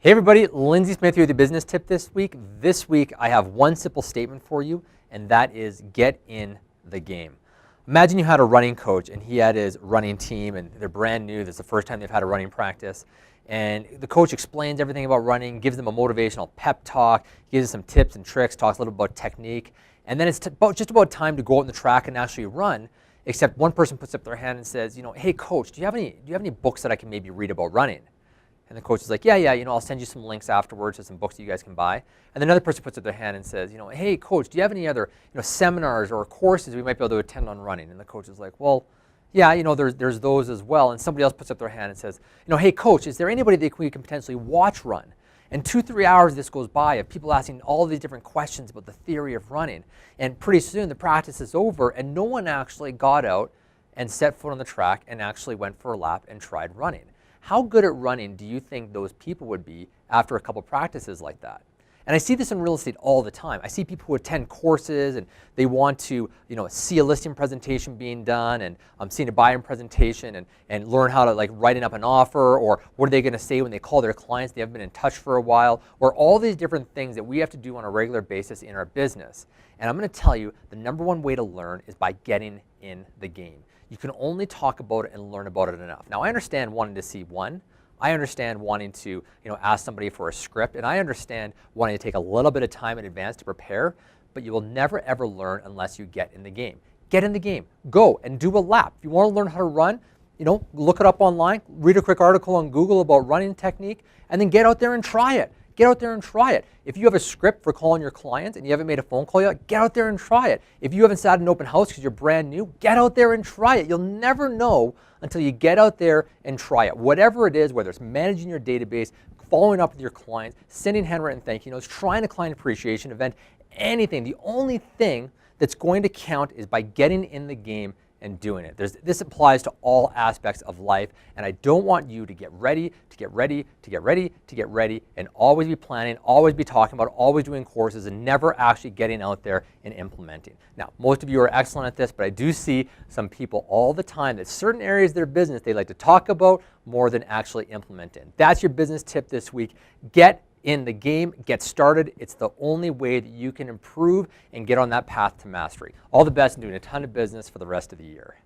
Hey everybody, Lindsay Smith here with the business tip this week. This week I have one simple statement for you, and that is get in the game. Imagine you had a running coach and he had his running team and they're brand new. This is the first time they've had a running practice. And the coach explains everything about running, gives them a motivational pep talk, gives them some tips and tricks, talks a little about technique. And then it's just about time to go out on the track and actually run, except one person puts up their hand and says, hey coach, do you have any books that I can maybe read about running? And the coach is like, yeah, I'll send you some links afterwards to some books that you guys can buy. And then another person puts up their hand and says, hey coach, do you have any other seminars or courses we might be able to attend on running? And the coach is like, well, yeah, there's those as well. And somebody else puts up their hand and says, hey coach, is there anybody that we can potentially watch run? And 2-3 hours this goes by of people asking all these different questions about the theory of running. And pretty soon the practice is over and no one actually got out and set foot on the track and actually went for a lap and tried running. How good at running do you think those people would be after a couple practices like that? And I see this in real estate all the time. I see people who attend courses and they want to see a listing presentation being done and seeing a buyer presentation and learn how to writing up an offer, or what are they going to say when they call their clients they haven't been in touch for a while, or all these different things that we have to do on a regular basis in our business. And I'm going to tell you the number one way to learn is by getting in the game. You can only talk about it and learn about it enough. Now I understand wanting to see one. I understand wanting to ask somebody for a script, and I understand wanting to take a little bit of time in advance to prepare, but you will never ever learn unless you get in the game. Get in the game. Go and do a lap. If you want to learn how to run, look it up online, read a quick article on Google about running technique, and then get out there and try it. Get out there and try it. If you have a script for calling your clients and you haven't made a phone call yet, get out there and try it. If you haven't sat in an open house because you're brand new, get out there and try it. You'll never know until you get out there and try it. Whatever it is, whether it's managing your database, following up with your clients, sending handwritten thank you notes, trying a client appreciation event, anything. The only thing that's going to count is by getting in the game and doing it. This applies to all aspects of life, and I don't want you to get ready, and always be planning, always be talking about, always doing courses, and never actually getting out there and implementing. Now, most of you are excellent at this, but I do see some people all the time that certain areas of their business they like to talk about more than actually implement in. That's your business tip this week. Get in the game, get started. It's the only way that you can improve and get on that path to mastery. All the best in doing a ton of business for the rest of the year.